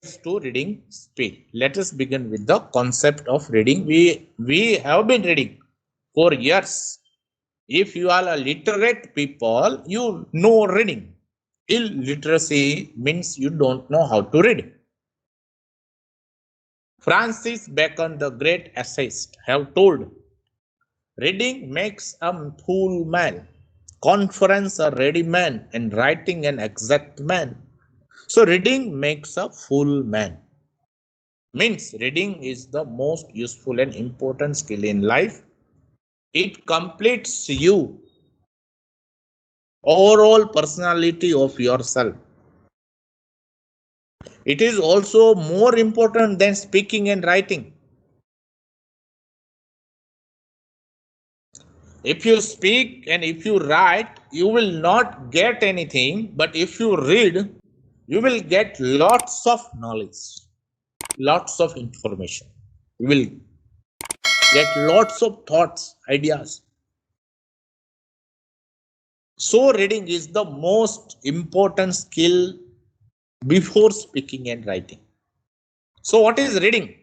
to reading speed. Let us begin with the concept of reading. We have been reading for years. If you are a literate people, you know reading. Illiteracy means you don't know how to read. Francis Bacon, the great essayist, have told, reading makes a fool man, conference a ready man, and writing an exact man. So reading makes a fool man. Means reading is the most useful and important skill in life. It completes you, overall personality of yourself. It is also more important than speaking and writing. If you speak and if you write, you will not get anything, but if you read, you will get lots of knowledge, lots of information. You will get lots of thoughts, ideas. So reading is the most important skill before speaking and writing. So what is reading?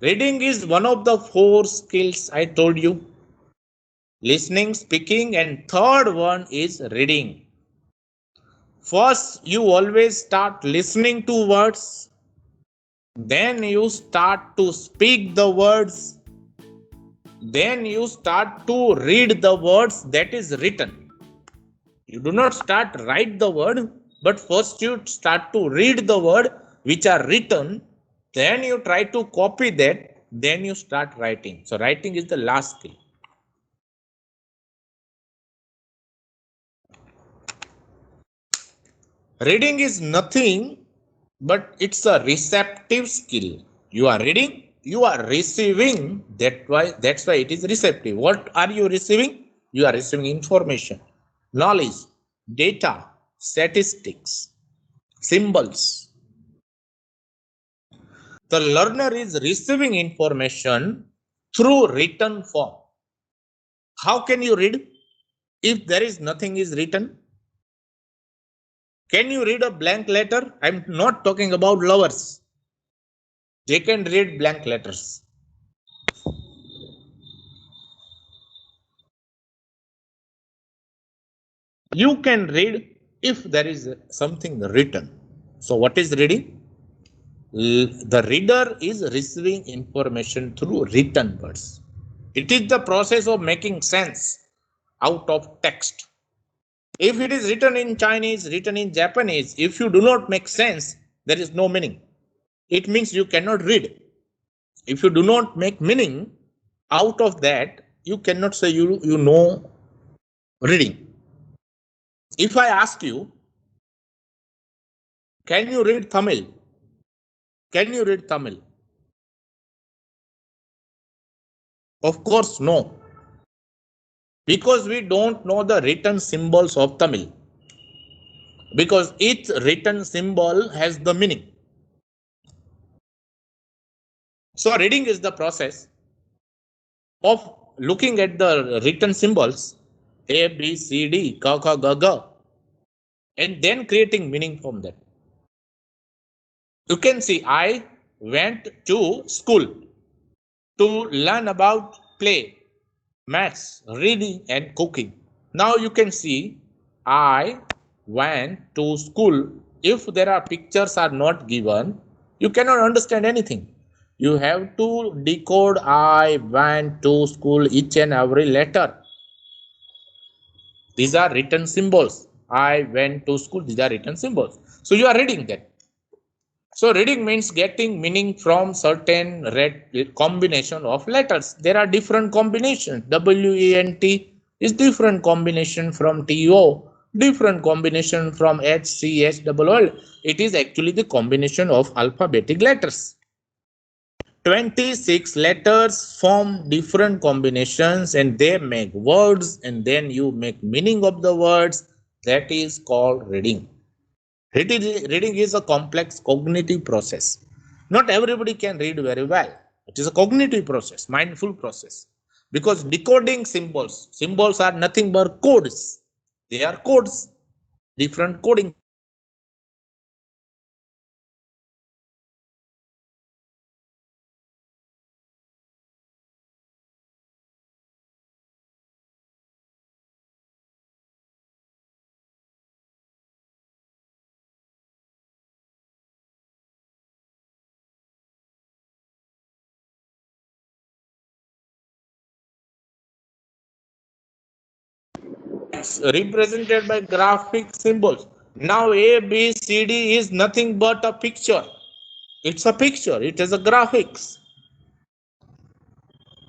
Reading is one of the four skills I told you. Listening, speaking, and third one is reading. First, you always start listening to words. Then you start to speak the words. Then you start to read the words that is written. You do not start write the word, but first you start to read the word which are written. Then you try to copy that. Then you start writing. So writing is the last skill. Reading is nothing but it's a receptive skill. You are reading, you are receiving. That's why it is receptive. What are you receiving? You are receiving information, knowledge, data, statistics, symbols. The learner is receiving information through written form. How can you read if there is nothing is written? Can you read a blank letter? I'm not talking about lovers. They can read blank letters. You can read if there is something written. So what is reading? The reader is receiving information through written words. It is the process of making sense out of text. If it is written in Chinese, written in Japanese, if you do not make sense, there is no meaning. It means you cannot read. If you do not make meaning out of that, you cannot say you know reading. If I ask you, can you read Tamil? Can you read Tamil? Of course, no. Because we don't know the written symbols of Tamil. Because each written symbol has the meaning. So reading is the process of looking at the written symbols A, B, C, D, Ka, Ka, Ga, Ga, and then creating meaning from that. You can see I went to school to learn about play, maths, reading, and cooking. Now you can see I went to school. If there are pictures are not given, you cannot understand anything. You have to decode I went to school, each and every letter. These are written symbols. I went to school. These are written symbols. So you are reading that. So reading means getting meaning from certain combination of letters. There are different combinations. WENT is different combination from TO, different combination from HCHOO. It is actually the combination of alphabetic letters. 26 letters form different combinations and they make words, and then you make meaning of the words. That is called reading. Reading is a complex cognitive process. Not everybody can read very well. It is a cognitive process, mindful process. Because decoding symbols are nothing but codes. They are codes, different coding. represented by graphic symbols. Now A, B, C, D is nothing but a picture. It's a picture. It is a graphics.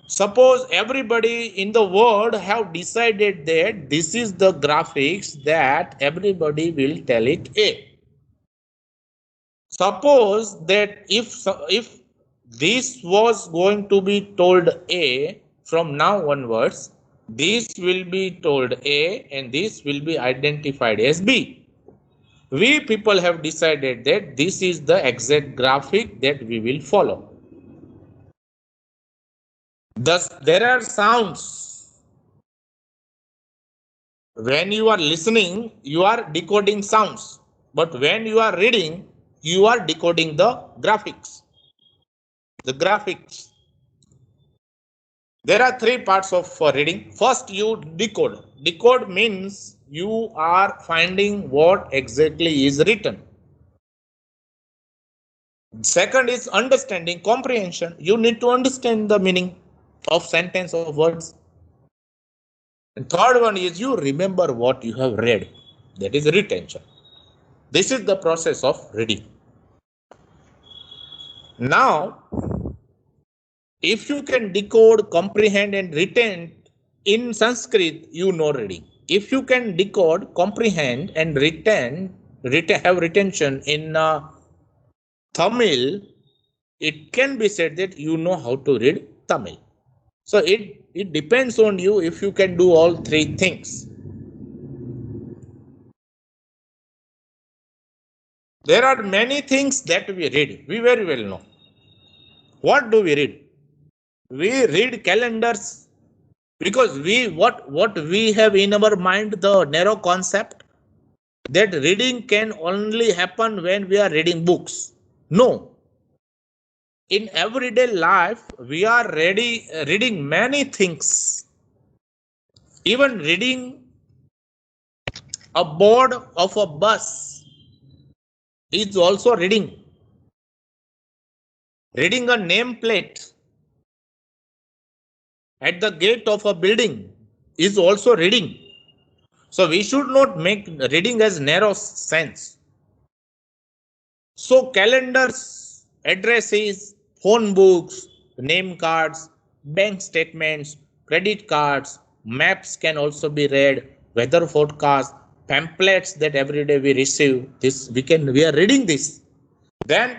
Suppose everybody in the world have decided that this is the graphics that everybody will tell it A. Suppose that if this was going to be told A from now onwards, this will be told A and this will be identified as B. We people have decided that this is the exact graphic that we will follow. Thus, there are sounds. When you are listening, you are decoding sounds. But when you are reading, you are decoding the graphics. The graphics. There are three parts of reading. First, you decode. Decode means you are finding what exactly is written. Second is understanding, comprehension. You need to understand the meaning of sentence or words. And third one is you remember what you have read. That is retention. This is the process of reading. Now, if you can decode, comprehend, and retain in Sanskrit, you know reading. If you can decode, comprehend, and have retention in Tamil, it can be said that you know how to read Tamil. So it depends on you if you can do all three things. There are many things that we read. We very well know. What do we read? We read calendars because what we have in our mind, the narrow concept that reading can only happen when we are reading books. No. In everyday life, we are reading many things. Even reading a board of a bus is also reading. Reading a nameplate at the gate of a building is also reading. So we should not make reading as narrow sense. So calendars, addresses, phone books, name cards, bank statements, credit cards, maps can also be read, weather forecast, pamphlets that every day we receive. We are reading this. Then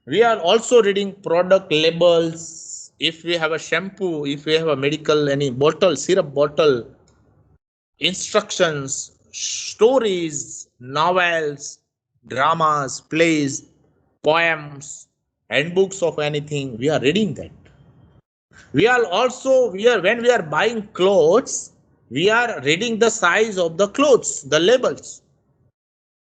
we are also reading product labels. If we have a shampoo, if we have a medical, any bottle, syrup bottle, instructions, stories, novels, dramas, plays, poems, and books of anything, we are reading that. When we are buying clothes, we are reading the size of the clothes, the labels.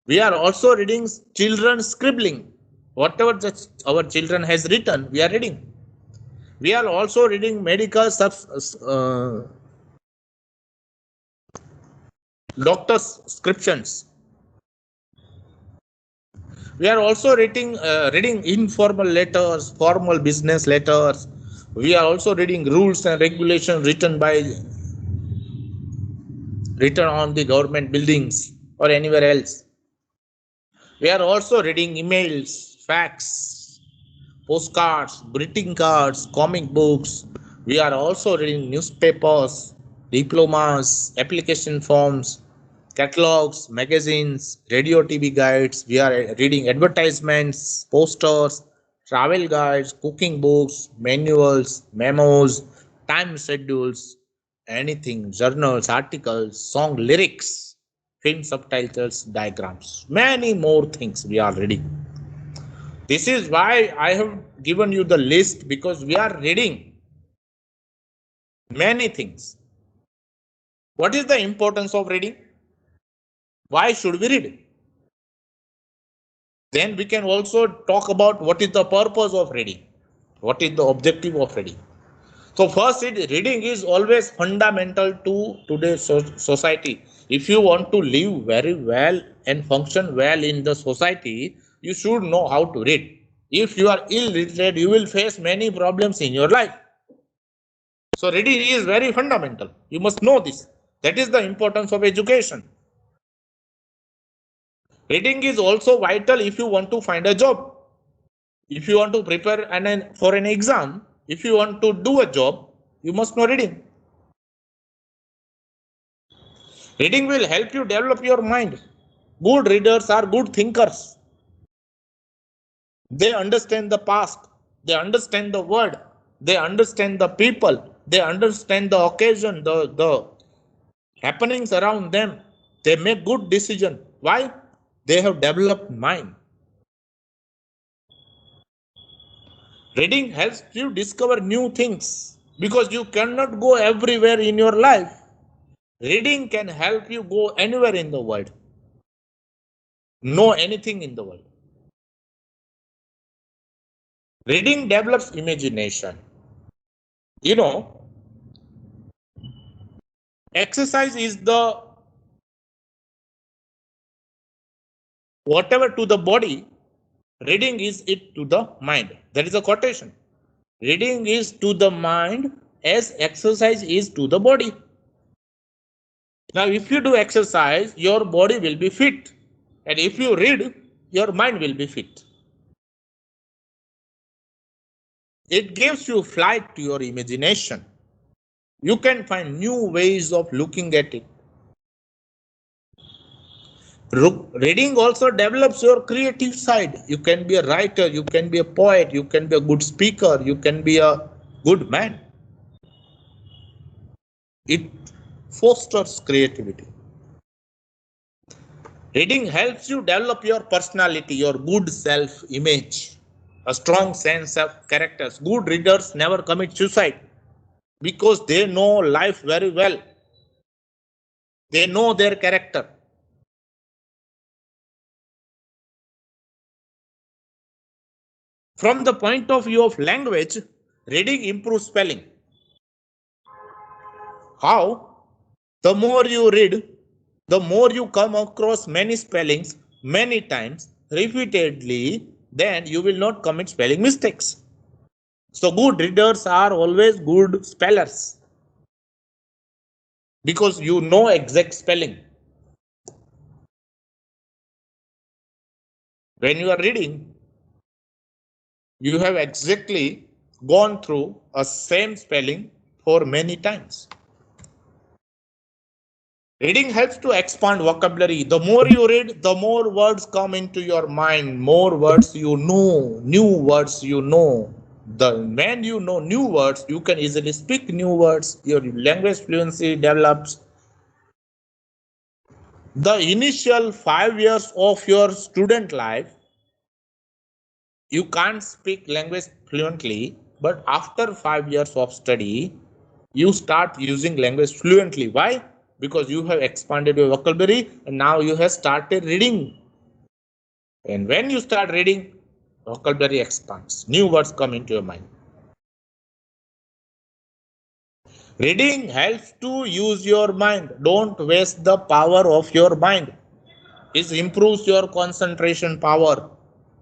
We are also reading children scribbling. Whatever our children has written, we are reading. We are also reading medical doctor's prescriptions. We are also reading informal letters, formal business letters. We are also reading rules and regulations written on the government buildings or anywhere else. We are also reading emails, fax, postcards, greeting cards, comic books. We are also reading newspapers, diplomas, application forms, catalogs, magazines, radio TV guides. We are reading advertisements, posters, travel guides, cooking books, manuals, memos, time schedules, anything, journals, articles, song lyrics, film subtitles, diagrams, many more things we are reading. This is why I have given you the list, because we are reading many things. What is the importance of reading? Why should we read? Then we can also talk about what is the purpose of reading. What is the objective of reading? So first, reading is always fundamental to today's society. If you want to live very well and function well in the society, you should know how to read. If you are illiterate, you will face many problems in your life. So reading is very fundamental. You must know this. That is the importance of education. Reading is also vital if you want to find a job. If you want to prepare for an exam, if you want to do a job, you must know reading. Reading will help you develop your mind. Good readers are good thinkers. They understand the past. They understand the word. They understand the people. They understand the occasion, the happenings around them. They make good decision. Why? They have developed mind. Reading helps you discover new things because you cannot go everywhere in your life. Reading can help you go anywhere in the world, know anything in the world. Reading develops imagination. You know, exercise is the whatever to the body, reading is it to the mind. That is a quotation. Reading is to the mind as exercise is to the body. Now, if you do exercise, your body will be fit. And if you read, your mind will be fit. It gives you flight to your imagination. You can find new ways of looking at it. Reading also develops your creative side. You can be a writer, you can be a poet, you can be a good speaker, you can be a good man. It fosters creativity. Reading helps you develop your personality, your good self-image, a strong sense of characters. Good readers never commit suicide because they know life very well. They know their character. From the point of view of language, reading improves spelling. How? The more you read, the more you come across many spellings many times, repeatedly, then you will not commit spelling mistakes. So good readers are always good spellers because you know exact spelling. When you are reading, you have exactly gone through a same spelling for many times. Reading helps to expand vocabulary. The more you read, the more words come into your mind, more words you know, new words you know. When you know new words, you can easily speak new words. Your language fluency develops. The initial 5 years of your student life, you can't speak language fluently, but after 5 years of study, you start using language fluently. Why? Because you have expanded your vocabulary and now you have started reading. And when you start reading, vocabulary expands. New words come into your mind. Reading helps to use your mind. Don't waste the power of your mind. It improves your concentration power.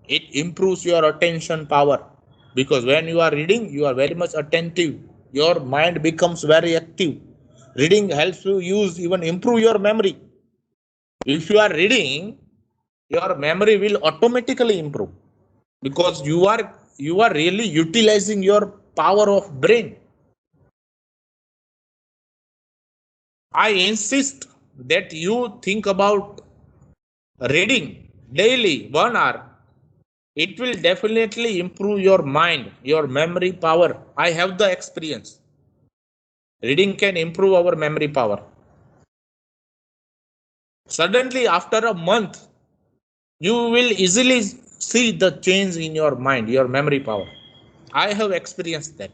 It improves your attention power. Because when you are reading, you are very much attentive. Your mind becomes very active. Reading helps you even improve your memory. If you are reading, your memory will automatically improve because you are really utilizing your power of brain. I insist that you think about reading daily 1 hour. It will definitely improve your mind, your memory power. I have the experience. Reading can improve our memory power. Suddenly, after a month, you will easily see the change in your mind, your memory power. I have experienced that.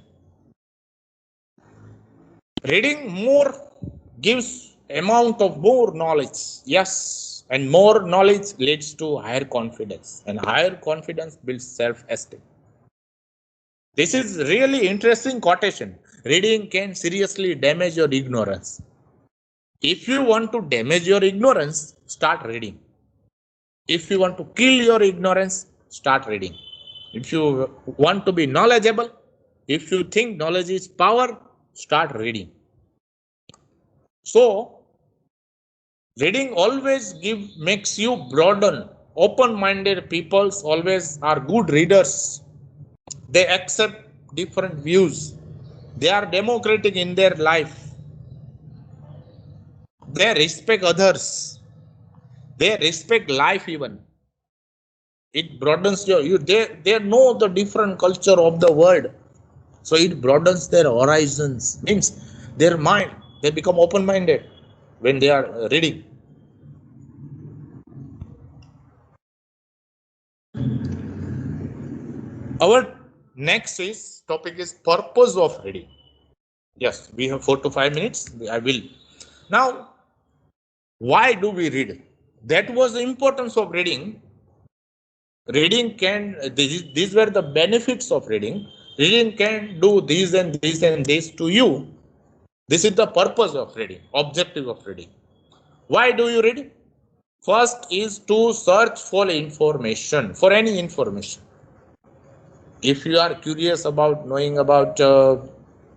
Reading more gives amount of more knowledge. Yes, and more knowledge leads to higher confidence, and higher confidence builds self-esteem. This is really interesting quotation. Reading can seriously damage your ignorance. If you want to damage your ignorance, start reading. If you want to kill your ignorance, start reading. If you want to be knowledgeable, if you think knowledge is power, start reading. So reading always makes you broaden. Open-minded people always are good readers. They accept different views. They are democratic in their life. They respect others. They respect life even. It broadens they know the different culture of the world. So it broadens their horizons. Means their mind. They become open-minded when they are reading. Our next topic is purpose of reading. Yes, we have 4 to 5 minutes. I will. Now, why do we read? That was the importance of reading. Reading these were the benefits of reading. Reading can do this and this and this to you. This is the purpose of reading, objective of reading. Why do you read? First is to search for information, for any information. If you are curious about knowing about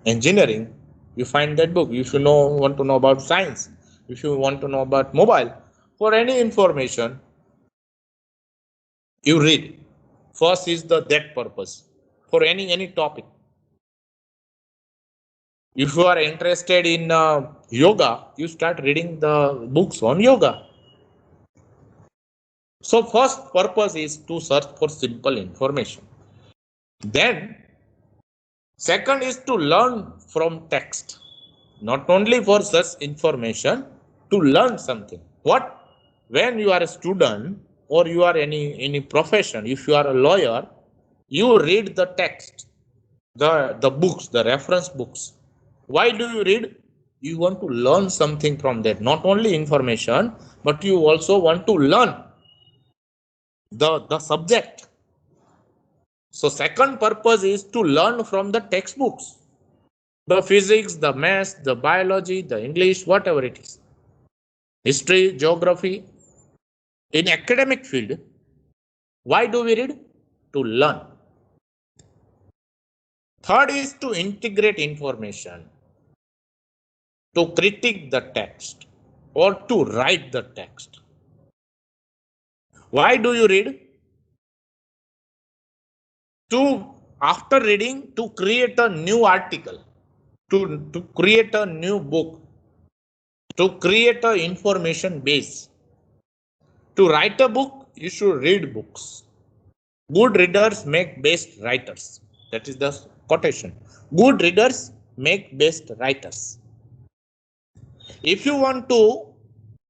engineering, you find that book. If you want to know about science, if you want to know about mobile, for any information, you read. First is that purpose for any topic. If you are interested in yoga, you start reading the books on yoga. So first purpose is to search for simple information. Then second is to learn from text. Not only for such information, to learn something. What? When you are a student or you are any profession, if you are a lawyer, you read the text, the books, the reference books. Why do you read? You want to learn something from that. Not only information, but you also want to learn the subject. So second purpose is to learn from the textbooks. The physics, the maths, the biology, the English, whatever it is. History, geography. In academic field, why do we read? To learn. Third is to integrate information, to critique the text or to write the text. Why do you read? After reading, to create a new article, to create a new book, to create an information base. To write a book, you should read books. Good readers make best writers. That is the quotation. Good readers make best writers. If you want to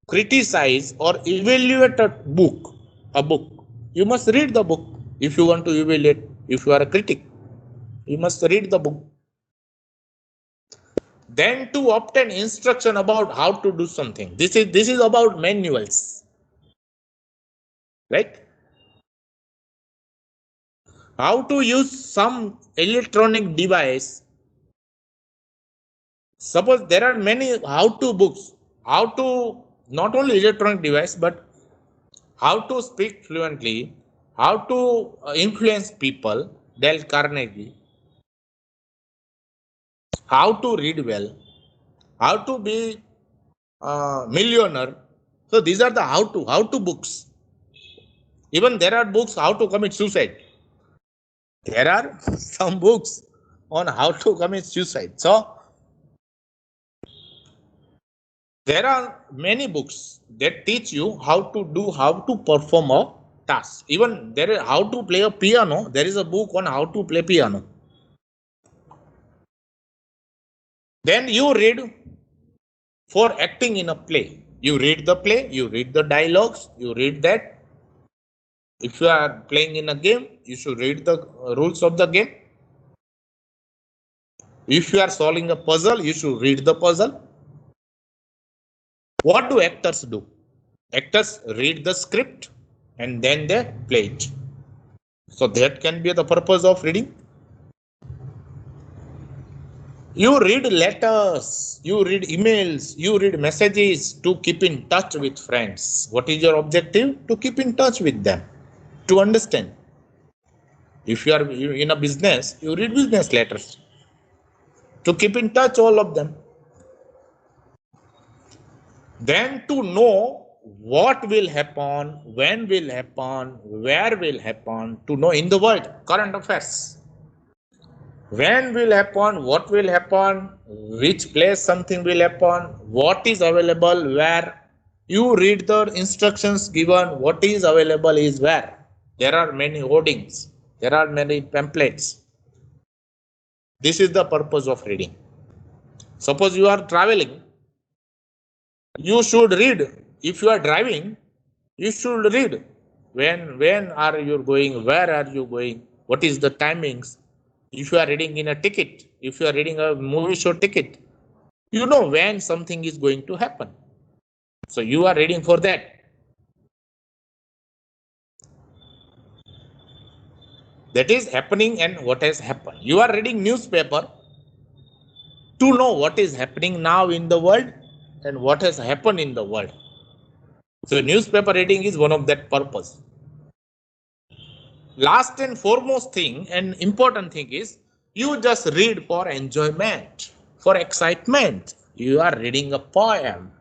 criticize or evaluate a book, you must read the book. If you want to evaluate, if you are a critic, you must read the book. Then to obtain instruction about how to do something. This is about manuals, right? How to use some electronic device. Suppose there are many how-to books, how to not only electronic device, but how to speak fluently, how to influence people, Dale Carnegie, how to read well, how to be a millionaire. So these are the how-to books. Even there are books how to commit suicide. There are some books on how to commit suicide. So there are many books that teach you how to perform a task. Even there is how to play a piano. There is a book on how to play piano. Then you read for acting in a play. You read the play, you read the dialogues, you read that. If you are playing in a game, you should read the rules of the game. If you are solving a puzzle, you should read the puzzle. What do actors do? Actors read the script and then they play it. So that can be the purpose of reading. You read letters, you read emails, you read messages to keep in touch with friends. What is your objective? To keep in touch with them, to understand. If you are in a business, you read business letters to keep in touch all of them. Then to know what will happen, when will happen, where will happen, to know in the world, current affairs. When will happen, what will happen, which place something will happen, what is available, where. You read the instructions given, what is available is where. There are many hoardings, there are many pamphlets. This is the purpose of reading. Suppose you are traveling, you should read. If you are driving, you should read. When are you going? Where are you going? What is the timings? If you are reading in a ticket, if you are reading a movie show ticket, you know when something is going to happen. So you are reading for that. That is happening and what has happened. You are reading newspaper to know what is happening now in the world and what has happened in the world. So newspaper reading is one of that purpose. Last and foremost thing and important thing is you just read for enjoyment, for excitement. You are reading a poem,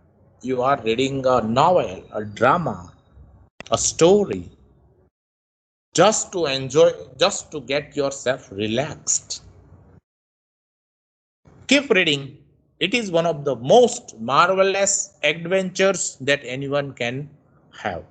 you are reading a novel, a drama, a story, just to enjoy, just to get yourself relaxed. Keep reading. It is one of the most marvelous adventures that anyone can have.